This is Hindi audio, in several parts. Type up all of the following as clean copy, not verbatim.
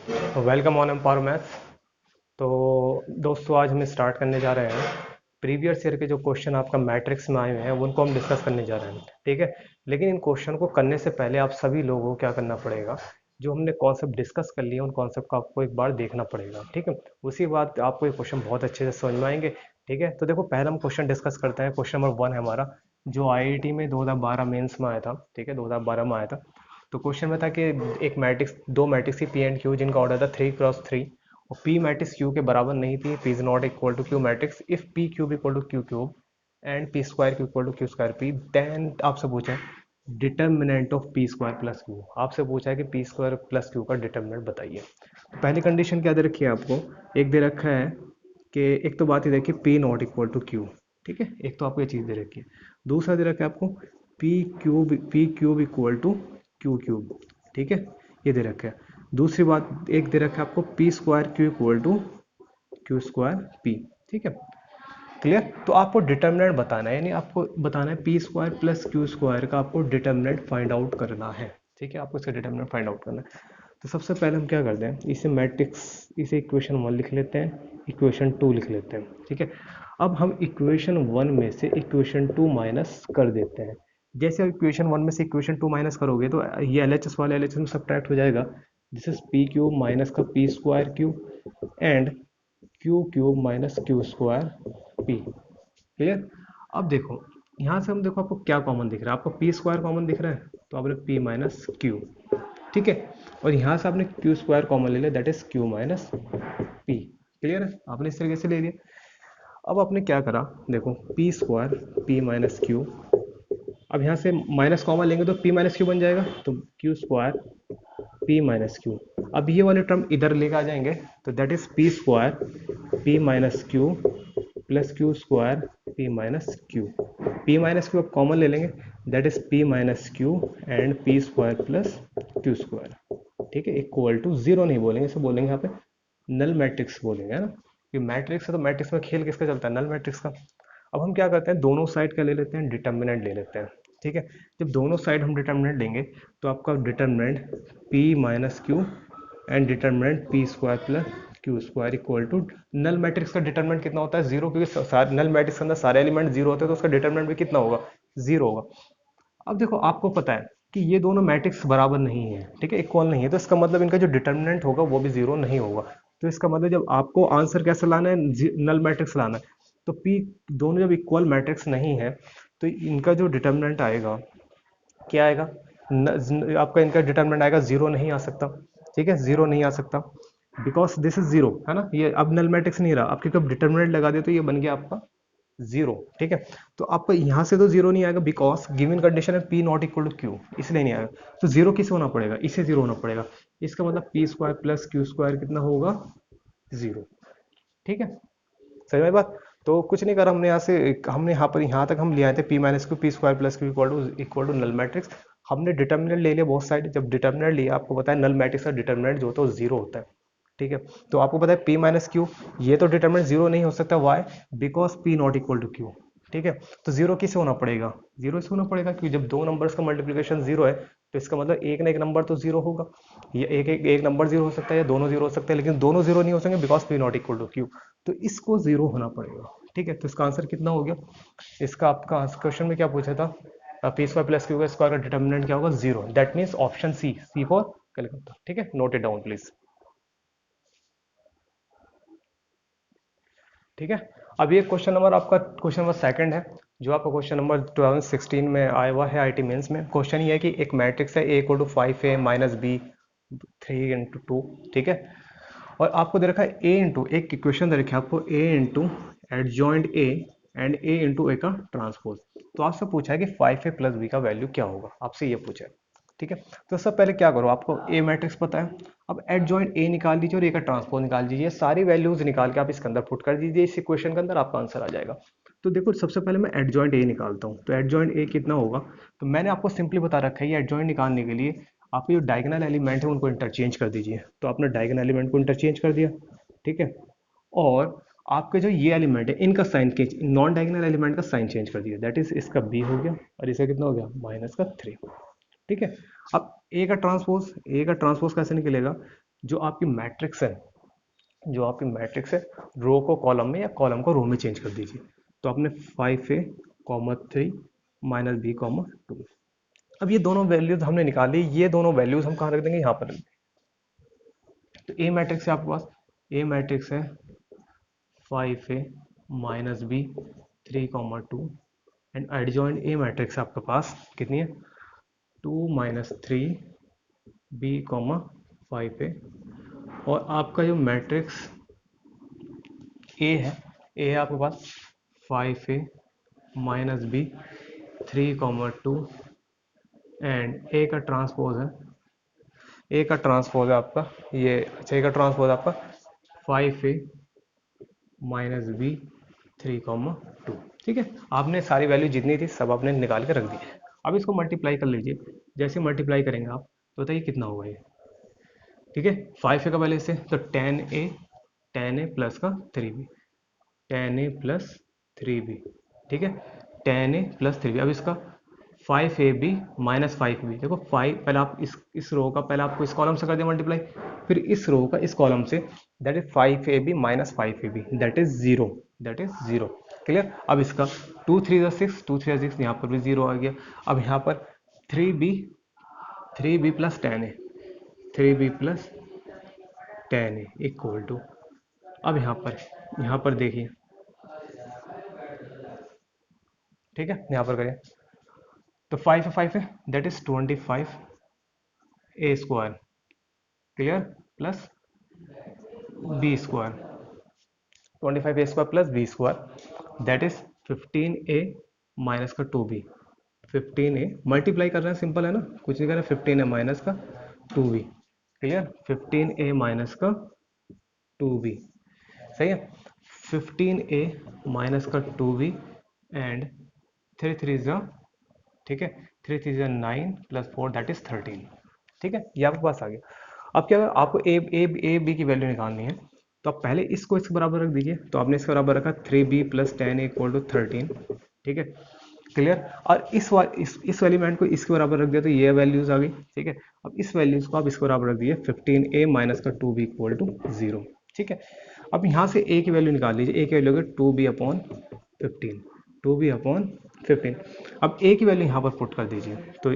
Welcome on empower maths. तो दोस्तों आज हम स्टार्ट करने जा रहे हैं प्रीवियस ईयर के जो क्वेश्चन आपका मैट्रिक्स में आए हुए हैं उनको हम डिस्कस करने जा रहे हैं। ठीक है। लेकिन इन क्वेश्चन को करने से पहले आप सभी लोगों को क्या करना पड़ेगा, जो हमने कॉन्सेप्ट डिस्कस कर लिए उन कॉन्सेप्ट को आपको एक बार देखना पड़ेगा। ठीक है। उसी बाद आपको ये क्वेश्चन बहुत अच्छे से समझ में आएंगे। ठीक है। तो देखो पहले हम क्वेश्चन डिस्कस करते हैं। क्वेश्चन नंबर 1 है हमारा, जो आईआईटी में 2012 मेंस में आया था। ठीक है, 2012 में आया था। तो क्वेश्चन में था कि एक मैट्रिक्स, दो मैट्रिक्स थी पी एंड क्यू, जिनका ऑर्डर था 3x3, और पी मैट्रिक्स क्यू के बराबर नहीं थी। P is not equal to Q matrix if P cube equal to Q cube and P square Q equal to Q square P. Then आपसे पूछा है determinant of P square plus Q. आपसे पूछा है कि पी स्क्वायर प्लस क्यू का डिटर्मिनेंट बताइए। तो पहली कंडीशन क्या दे रखी है आपको, एक दे रखा है कि एक तो बात ये देखिए P not equal to Q. ठीक है, एक तो आपको ये चीज़ दे रखी है। दूसरा दे रखा है आपको P cube equal to Q cube. ठीक है, ये दे रखा है। दूसरी बात एक दे रखा है आपको P square Q equal to Q square P. ठीक है, क्लियर। तो आपको डिटर्मिनेंट बताना है, यानी आपको बताना है P square plus Q square का आपको डिटर्मिनेंट फाइंड आउट करना है। ठीक है, आपको इसका डिटर्मिनेंट फाइंड आउट करना है। तो सबसे पहले हम क्या करते हैं, इसे मैट्रिक्स, इसे इक्वेशन 1 लिख लेते हैं, इक्वेशन 2 लिख लेते हैं। ठीक है। अब हम इक्वेशन 1 में से इक्वेशन 2 माइनस कर देते हैं। जैसे आप इक्वेशन 1 में से इक्वेशन 2 माइनस करोगे तो ये एलएचएस वाला एलएचएस में सब्ट्रैक्ट हो जाएगा। This is P cube minus का P square cube and Q cube minus Q square P. Clear. अब देखो यहाँ से हम देखो आपको क्या कॉमन दिख रहा है, आपको पी स्क्वायर कॉमन दिख रहा है, तो आपने पी माइनस क्यू। ठीक है। और यहाँ से आपने क्यू स्क्वायर कॉमन ले लिया, that is Q minus P. Clear है, आपने इस तरीके से ले लिया। अब आपने क्या करा, देखो P square P minus Q. अब यहाँ से माइनस कॉमन लेंगे तो पी माइनस क्यू बन जाएगा, तो Q square P minus Q. अब ये वाले टर्म इधर लेकर आ जाएंगे, तो that is P square P minus Q plus Q square P minus Q. P minus Q अब कॉमन ले लेंगे, that is P minus Q and P square plus Q square. ठीक है, इक्वल टू जीरो नहीं बोलेंगे, इसे बोलेंगे यहाँ पे नल मैट्रिक्स बोलेंगे, है ना। कि मैट्रिक्स है तो मैट्रिक्स में खेल किसका चलता है, नल मैट्रिक्स का। अब हम क्या करते हैं, दोनों साइड का ले लेते हैं, डिटर्मिनेंट ले लेते हैं। ठीक है। जब दोनों साइड हम डिटर्मिनेंट लेंगे तो आपका determinant P minus Q and determinant P square plus Q square equal to null matrix का डिटर्मिनेंट कितना होता है, जीरो, क्योंकि नल मैट्रिक्स के अंदर सारे एलिमेंट जीरो होते हैं, तो उसका डिटर्मिनेंट भी कितना होगा, जीरो होगा। अब देखो आपको पता है कि ये दोनों मैट्रिक्स बराबर नहीं है, ठीक है, इक्वल नहीं है, तो इसका मतलब इनका जो डिटर्मिनेंट होगा वो भी जीरो नहीं होगा। तो इसका मतलब जब आपको आंसर कैसे लाना है, नल मैट्रिक्स लाना है, तो पी दोनों जब इक्वल मैट्रिक्स नहीं है तो इनका जो डिटर्मिनेंट आएगा क्या आएगा, आपका इनका डिटर्मिनेंट आएगा जीरो नहीं आ सकता। ठीक है, जीरो नहीं आ सकता बिकॉज दिस इज जीरो, है ना। ये अब नल मैट्रिक्स नहीं रहा, आपके कब डिटर्मिनेंट लगा दे तो ये बन गया आपका जीरो। ठीक है। तो आपका यहाँ से तो जीरो नहीं आएगा बिकॉज गिवन कंडीशन है P not equal to Q, इसलिए नहीं आएगा। तो जीरो किसे होना पड़ेगा, इसे जीरो होना पड़ेगा। इसका मतलब P square plus Q square कितना होगा, जीरो। ठीक है, समझ में बात। तो कुछ नहीं करा हमने, यहाँ से हमने यहाँ पर यहाँ तक हम ले आए थे P minus Q P square plus Q equal to null matrix. हमने डिटर्मिनेंट ले लिया बहुत साइड, जब डिटर्मिनेंट लिया आपको पता है नल मैट्रिक्स का डिटर्मिनेंट जो होता है वो जीरो होता है। ठीक है। तो आपको पता है पी माइनस क्यू, ये तो डिटर्मिनेंट जीरो नहीं हो सकता, why, because P not equal to Q. ठीक है। तो जीरो किससे होना पड़ेगा, जीरो से होना पड़ेगा, क्योंकि जब दो नंबर्स का मल्टीप्लिकेशन जीरो है तो इसका मतलब एक ना एक नंबर तो जीरो होगा। ये एक नंबर जीरो हो सकता है या दोनों जीरो हो सकते हैं, लेकिन दोनों जीरो नहीं हो सकते because P not equal to Q. तो इसको जीरो होना पड़ेगा। ठीक है, तो इसका आंसर कितना हो गया, इसका आपका क्वेश्चन में क्या पूछा था, पी स्क्वायर प्लस क्यू का स्क्वायर का डिटर्मिनेंट क्या होगा, zero. That means option C, C for Calcutta. ठीक है, नोट इट डाउन प्लीज। ठीक है। अब ये क्वेश्चन नंबर आपका, क्वेश्चन नंबर सेकंड है, जो आपका क्वेश्चन नंबर 2016 में आया हुआ है आईटी मेंस में। क्वेश्चन ये है कि एक मैट्रिक्स है A equal to 5a minus B 3 into 2। ठीक है। और आपको दे रखा है ए इंटू, एक इक्वेशन दे रखी है आपको, A into adjoint A and A into A का ट्रांसपोज। तो आपसे पूछा है कि 5a प्लस बी का वैल्यू क्या होगा, आपसे ये पूछा है। ठीक है। तो सबसे पहले क्या करो, आपको ए मैट्रिक्स पता है, अब एडजॉइंट ए निकाल दीजिए और ए का ट्रांसपोज निकाल दीजिए, सारी वैल्यूज निकाल के आप इसके अंदर पुट कर दीजिए, इस इक्वेशन के अंदर आपका आंसर आ जाएगा। तो देखो सबसे पहले मैं एडजॉइंट ए निकालता हूँ, तो एडजॉइंट ए कितना होगा, तो मैंने आपको सिंपली बता रखा है ये एडजॉइंट निकालने के लिए आपके जो डायगोनल एलिमेंट है उनको इंटरचेंज कर दीजिए। तो आपने डायगोनल एलिमेंट को इंटरचेंज कर दिया। ठीक है। और आपके जो ये एलिमेंट है इनका साइन के, नॉन डायगोनल एलिमेंट का साइन चेंज कर दिया, दैट इज इसका बी हो गया और इसका कितना हो गया, माइनस का 3। ठीक है। अब ए का ट्रांसपोज, ए का ट्रांसपोज कैसे निकलेगा, जो आपकी मैट्रिक्स है, जो आपकी मैट्रिक्स है, रो को कॉलम में या कॉलम को रो में चेंज कर दीजिए। तो आपने 5a, 3 माइनस बी, 2। अब ये दोनों वैल्यूज हमने निकाली, ये दोनों वैल्यूज हम कहाँ रख देंगे, यहाँ पर रख देंगे। तो ए मैट्रिक्स है आपके पास, ए मैट्रिक्स है 5a minus B, 3, 2 and adjoint A matrix आपके पास कितनी है, 2 - 3b, 5a। और आपका जो मैट्रिक्स ए है, ए है आपके पास 5a माइनस बी, 3, 2 एंड ए का ट्रांसपोज है, ए का ट्रांसपोज है आपका ये, अच्छा ए का ट्रांसपोज आपका 5a माइनस बी, 3, 2। ठीक है, आपने सारी वैल्यू जितनी थी सब आपने निकाल के रख दी। अब इसको मल्टीप्लाई कर लीजिए, जैसे मल्टीप्लाई करेंगे आप तो बताइए कितना होगा ये। ठीक है, 5a का पहले से तो 10a प्लस का 3b, 10a+3b। ठीक है, 10a+3b। अब इसका 5ab माइनस 5b, देखो 5, पहले आप इस रो का पहले आपको इस कॉलम से कर दिया मल्टीप्लाई, फिर इस रो का इस कॉलम से, that is 5ab minus 5ab, that is 0, that is 0। Clear. अब इसका 2 3 6, 2 3 6, यहाँ पर भी 0 आ गया। अब यहाँ पर 3b, 3b plus 10a, 3b plus 10a equal to, अब यहाँ पर देखिए, ठीक है, यहाँ पर करें तो 5 है that is 25a² clear, plus b², 25a² plus b² that is 15a minus का 2b, 15a मल्टीप्लाई कर रहे हैं, सिंपल है ना, कुछ नहीं कर रहे, 15a माइनस का 2b क्लियर, 15a माइनस का 2b सही है, 15a माइनस का 2b एंड 3 3 ज़ा, ठीक है, 3 3 ज़ा 9 प्लस 4 दैट इज 13। ठीक है, ये आपके पास आ गया। अब क्या है, आपको ए बी की वैल्यू निकालनी है, तो आप पहले इसको इसके बराबर रख दीजिए। तो आपने इसके बराबर रखा 3b प्लस 10 इक्वल टू 13। ठीक है, क्लियर। और इस एलिमेंट को इसके बराबर रख दिया तो ये वैल्यूज आ गई। ठीक है, अब इस वैल्यूज को आप इसके बराबर रख दिए 15a माइनस का 2b इक्वल टू 0। ठीक है, अब यहाँ से a की वैल्यू निकाल लीजिए, a की वैल्यू होगी 2b/15, 2b/15। अब a की वैल्यू यहाँ पर पुट कर दीजिए, तो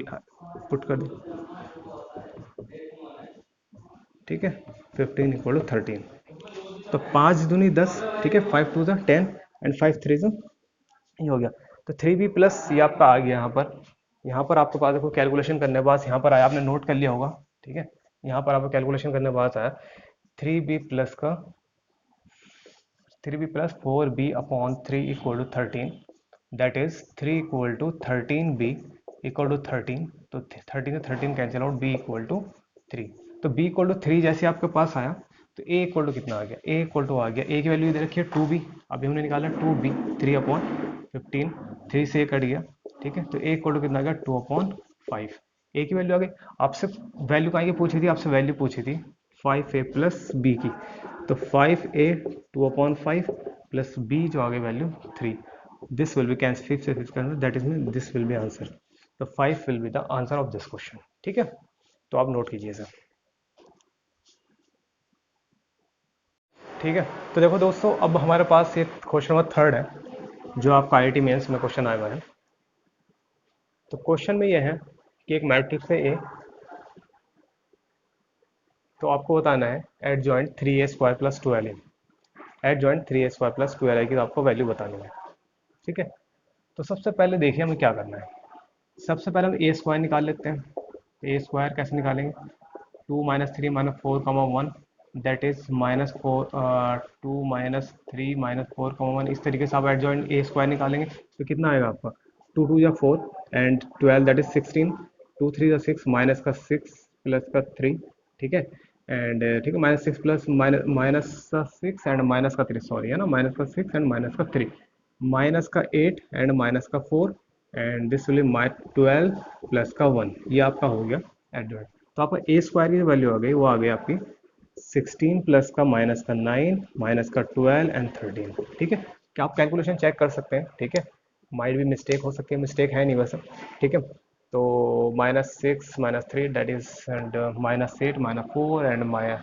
पुट कर दीजिए, ठीक है, 15 इक्वल टू 13। तो 5 दूनी 10, ठीक है, 5 2 10 एंड 5 3 ये हो गया। तो 3b प्लस ये आपका आ गया यहाँ पर आपके पास देखो कैलकुलेशन करने के बाद यहाँ पर आया, आपने नोट कर लिया होगा। ठीक है, यहाँ पर आपको कैलकुलेशन करने के बाद आया 3b plus 4b/3 equal to 13, that is 3 equal to 13b equal to 13। तो 13 से 13 cancel out, b equal to 3। तो b इक्वल टू 3 जैसे आपके पास आया तो a इक्वल टू कितना आ गया, a इक्वल टू आ गया, a की वैल्यू इधर रखिए 2b, अभी हमने निकाला 2b, 3/15, 3 से कट गया। ठीक है, तो a इक्वल टू कितना आ गया 2/5, a की वैल्यू आ गई। आपसे वैल्यू कहाँ की पूछी थी, आपसे वैल्यू पूछी थी 5a प्लस b की, तो 5a 2/5 प्लस b जो आ गई value 3, this will B cancel, 5 से 6 cancel, that is mean this will B answer. तो 5 will be the answer of this question. ठीक है, तो आप नोट कीजिए सर। ठीक है, तो देखो दोस्तों, अब हमारे पास ये क्वेश्चन नंबर 3 है जो आपका IIT मेंस में क्वेश्चन आया हुआ है। तो क्वेश्चन में ये है कि एक मैट्रिक्स है ए, तो आपको बताना है eight joint 3a² plus 12a, eight joint 3a² plus 12a की आपको वैल्यू बतानी है। ठीक है, तो सबसे पहले देखिए हमें क्या करना है। सबसे पहले हम a² निकाल लेते हैं। a² कैसे निकालेंगे, 2 - 3 - 4, 1 दैट इज -4, 2 - 3 - 4, 1, इस तरीके से आप एडजॉइंट a² निकालेंगे तो कितना आएगा आपका, 2 2 या 4 एंड 12 दैट इज 16, 2 3 या 6 माइनस का 6 प्लस का 3। ठीक है, एंड ठीक है, -6 प्लस माइनस का 6 एंड माइनस का 3, सॉरी है ना, माइनस का 6 एंड माइनस का 3, माइनस का 8 एंड माइनस का 4 and this will B 12 plus का 1, ये आपका हो गया एडजॉइंट। तो आपका a² की जो वैल्यू आ गई वो आ गई आपकी 16 प्लस का माइनस का 9 माइनस का 12 एंड 13। ठीक है, क्या आप कैलकुलेशन चेक कर सकते हैं। ठीक है, माइट भी मिस्टेक हो सकती है, मिस्टेक है नहीं वैसे। ठीक है, तो -6 -3 दैट इज एंड -8 -4 एंड -12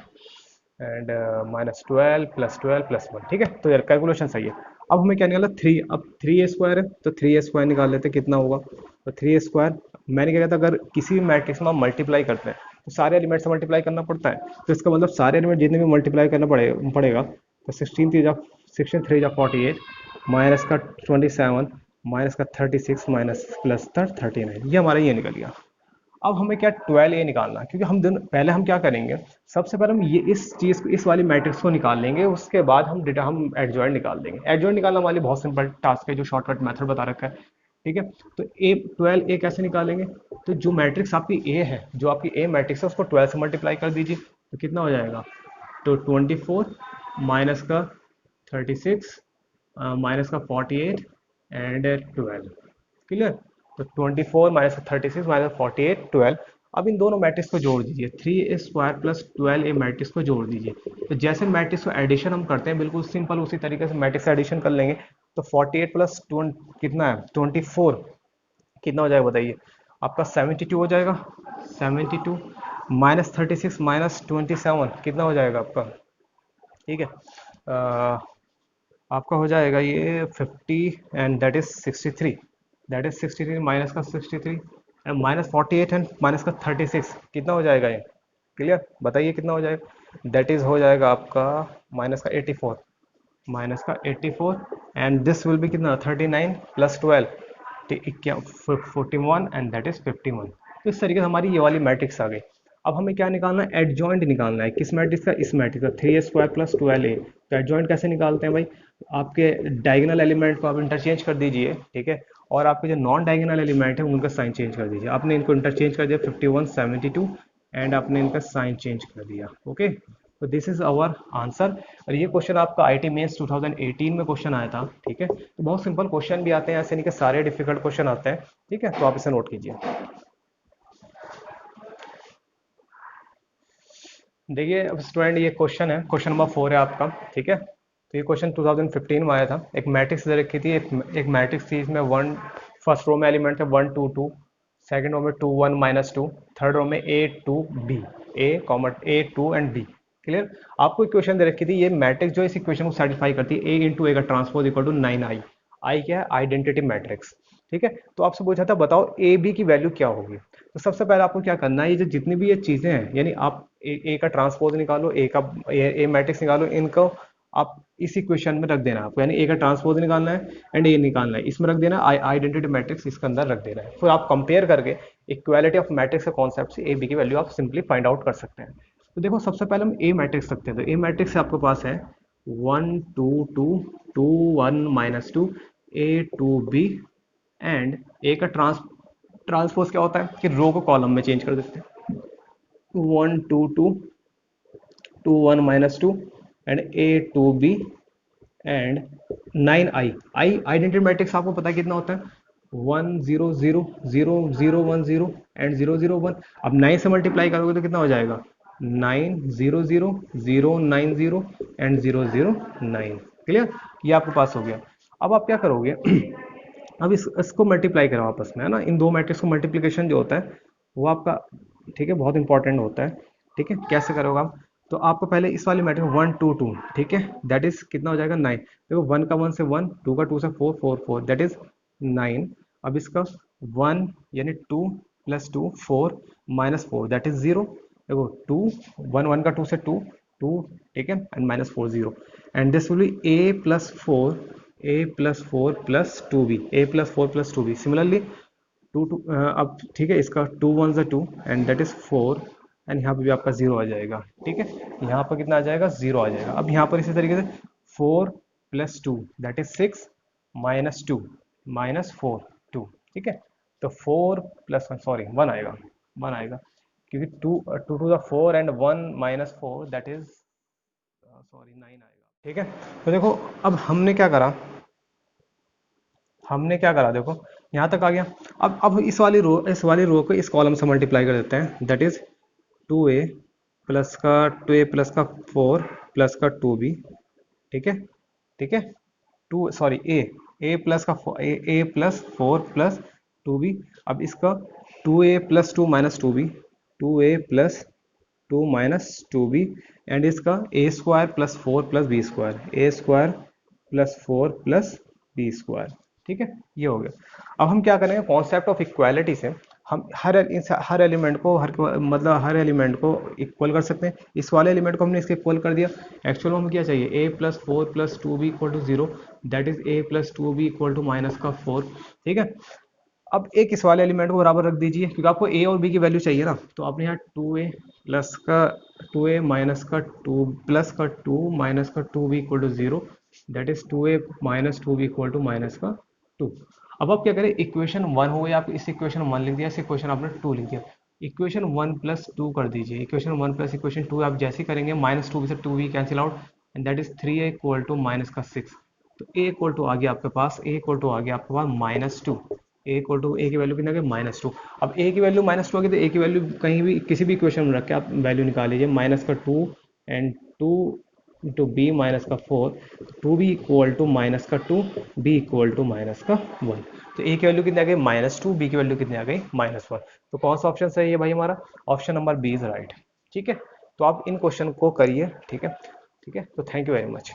+12 +1, ठीक है। तो यार कैलकुलेशन सही है। अब हमें क्या निकालना, 3, अब 3a² है तो 3a² निकाल लेते कितना होगा। तो 3a², मैंने क्या कहता, अगर किसी भी मैट्रिक्स में हम मल्टीप्लाई करते हैं तो सारे एलिमेंट से मल्टीप्लाई करना पड़ता है। तो इसका मतलब सारे एलिमेंट जितने भी मल्टीप्लाई करना पड़ेगा। तो 16 3 जा 48, माइनस का 27, माइनस का 36, माइनस प्लस 39, ये हमारा ये निकल गया। अब हमें क्या 12a निकालना है, क्योंकि हम दोनों पहले हम क्या करेंगे, सबसे पहले हम ये इस चीज़ को, इस वाली मैट्रिक्स को निकाल लेंगे, उसके बाद हम डेटा हम एडजॉइंट निकाल देंगे। एडजॉइंट निकालना हमारे लिए बहुत सिंपल टास्क है, जो शॉर्टकट मेथड बता रखा है, ठीक है। तो ए 12a कैसे निकालेंगे, तो जो मैट्रिक्स आपकी ए है, जो आपकी ए मैट्रिक्स है, उसको 12 से मल्टीप्लाई कर दीजिए, तो कितना हो जाएगा। तो 24 माइनस का 36 माइनस का 48 एंड 12, क्लियर। तो 24 माइनस 36 माइनस 48 12। अब इन दोनों मैट्रिक्स को जोड़ दीजिए, 3a² प्लस 12a मैट्रिक्स को जोड़ दीजिए। तो जैसे मैट्रिक्स को एडिशन हम करते हैं बिल्कुल सिंपल उसी तरीके से मैट्रिक्स एडिशन कर लेंगे। तो 48 प्लस कितना है 24, कितना हो जाएगा बताइए, आपका 72 हो जाएगा। 72 माइनस 36 माइनस 27 कितना हो जाएगा आपका, ठीक है। आपका हो जाएगा ये 50 and that is 63, that is 63 minus का 63 एंड माइनस 48 एंड माइनस का 36 कितना हो जाएगा ये, क्लियर, बताइए कितना हो जाएगा। दैट इज हो जाएगा आपका माइनस का 84, माइनस का 84 एंड दिस विल बी कितना 39 प्लस 12 41 एंड दैट इज 51। तो इस तरीके से हमारी ये वाली मैट्रिक्स आ गई। अब हमें क्या निकालना है, एडजॉइंट निकालना है, किस मैट्रिक्स का, इस मैट्रिक्स का 3a² प्लस 12a। तो एडजॉइंट कैसे निकालते हैं भाई, आपके डायगोनल एलिमेंट को आप इंटरचेंज कर दीजिए, ठीक है, और आपके जो नॉन डायगोनल एलिमेंट है उनका साइन चेंज कर दीजिए। आपने इनको इंटरचेंज कर दिया 51 72 एंड आपने इनका साइन चेंज कर दिया, ओके। तो दिस इज आवर आंसर। और ये क्वेश्चन आपका आईटी मेंस 2018 में क्वेश्चन आया था, ठीक है। तो बहुत सिंपल क्वेश्चन भी आते हैं, ऐसे नहीं कि सारे डिफिकल्ट क्वेश्चन आते हैं, ठीक है। तो आप इसे नोट कीजिए। देखिए अब स्टूडेंट, ये क्वेश्चन है, क्वेश्चन नंबर 4 है आपका, ठीक है। तो ये क्वेश्चन 2015 में आया था। एक मैट्रिक्स दे रखी थी, एक मैट्रिक्स थी, इसमें वन, फर्स्ट रो में एलिमेंट थे 1 2 2, सेकंड रो में 2 1 -2, थर्ड रो में A 2 B, A 2 and B, clear. आपको इक्वेशन दे रखी थी, ये मैट्रिक्स जो इस इक्वेशन को सेटिस्फाई करती है, ए इंटू ए का ट्रांसपोज इक्वल टू 9i। आई क्या है, आइडेंटिटी मैट्रिक्स, ठीक है। तो आपसे पूछा था बताओ ए बी की वैल्यू क्या होगी। तो सबसे पहले आपको क्या करना है, ये जो जितनी भी ये चीजें हैं, यानी आप ए का ट्रांसपोज निकालो, ए का ए मैट्रिक्स निकालो, इनको आप इस इक्वेशन में रख देना है आपको, यानी ए का ट्रांसपोज निकालना है एंड ए निकालना है, इसमें रख देना है, आइडेंटिटी मैट्रिक्स इसके अंदर रख देना है। फिर आप कंपेयर करके इक्वालिटी ऑफ मैट्रिक्स के कॉन्सेप्ट से ए बी की वैल्यू आप सिंपली फाइंड आउट कर सकते हैं। तो देखो सबसे पहले हम ए मैट्रिक्स रखते हैं। तो ए मैट्रिक्स आपके पास है 1 2 2 2 1 -2 ए 2 बी एंड ए का ट्रांसपोज क्या होता है कि रो को कॉलम में चेंज कर देते हैं। 1 2 2 2 1 -2 and A 2 B and 9i। I identity matrix आपको पता है कितना होता है, 1 0 0 0 0 1 0 एंड 0 0 1। अब 9 से मल्टीप्लाई करोगे तो कितना हो जाएगा, 9 0 0 0 9 0 एंड 0 0 9, क्लियर। ये आपके पास हो गया। अब आप क्या करोगे अब इसको मल्टीप्लाई करो आपस में, है ना, इन दो मैट्रिक्स को मल्टीप्लिकेशन जो होता है वो आपका, ठीक है, बहुत इंपॉर्टेंट होता है, ठीक है। कैसे करोगे आप, तो आपको पहले इस वाली मैट्रिक्स 1 2 2, ठीक है, दैट इज कितना हो जाएगा 9। देखो 1 का 1 से 1, 2 का 2 से 4 4 4 दैट इज 9। अब इसका 1 यानी 2 प्लस 2 4 -4 दैट इज 0। देखो 2 1 1 का 2 से 2 2, ठीक है, and -4 0 and this will be a plus 4 plus 2 B, a plus 4 plus 2 B. Similarly 2 2 अब ठीक है, इसका 2 1 से 2 एंड दैट इज 4 एंड यहाँ पे भी आपका 0 आ जाएगा, ठीक है। यहाँ पर कितना आ जाएगा, 0 आ जाएगा। अब यहाँ पर इसी तरीके से 4 प्लस 2 दैट इज 6 -2 -4 2, ठीक है। तो 4 प्लस 1 सॉरी 1 आएगा, 1 आएगा, क्योंकि 2 2 to the 4 and 1 -4 that is sorry 9 आएगा, ठीक है। तो देखो अब हमने क्या करा देखो, यहाँ तक आ गया। अब इस वाली रो को इस कॉलम से मल्टीप्लाई कर देते हैं, दैट इज 2a प्लस का 4 प्लस का 2b, ठीक है, ठीक है, टू सॉरी ए प्लस का ए प्लस 4 प्लस 2b। अब इसका 2a plus 2 minus 2b, 2a plus 2 minus 2b, and इसका A square plus 4 plus B square, A square plus 4 plus B square. ठीक है, ये हो गया। अब हम क्या करेंगे, कॉन्सेप्ट ऑफ इक्वालिटी से हम हर एलिमेंट को हर एलिमेंट को इक्वल कर सकते हैं। इस वाले एलिमेंट को हमने इसके इक्वल कर दिया। एक्चुअल में हम क्या चाहिए, A plus 4 plus 2b equal to 0, that is A plus 2b equal to minus का 4। ठीक है, अब एक इस वाले एलिमेंट को बराबर रख दीजिए, क्योंकि आपको ए और बी की वैल्यू चाहिए ना। तो आपने यहाँ 2a प्लस का 2a माइनस का 2 प्लस का 2 माइनस का 2b equal to 0, that is 2a minus 2b equal to minus का 2। अब आप क्या करें, इक्वेशन 1 हो गया, आप इस इक्वेशन 1 लिख दिया, इस इक्वेशन आपने 2 लिख दिया, इक्वेशन 1 प्लस 2 कर दीजिए। इक्वेशन 1 प्लस इक्वेशन 2 आप जैसे करेंगे, माइनस 2 से 2b cancel out, and that is 3a equal to minus का 6। तो ए इक्वल टू आ गया आपके पास, ए इक्वल टू आ गया आपके पास -2। ए इक्वल टू, ए की वैल्यू कितना आ गई, -2। अब ए की वैल्यू -2 आ गई, तो ए की वैल्यू कहीं भी किसी भी इक्वेशन में रख के आप वैल्यू निकाल लीजिए, माइनस का 2 एंड 2 इंटू बी माइनस का 4, 2b इक्वल टू माइनस का 2, बी इक्वल टू माइनस का 1। तो ए की वैल्यू कितनी आ गई, -2, बी की वैल्यू कितनी आ गई, -1। तो कौन सा ऑप्शन सही है भाई हमारा, option number B is right. ठीक है, तो आप इन क्वेश्चन को करिए। ठीक है, ठीक है, तो थैंक यू वेरी मच।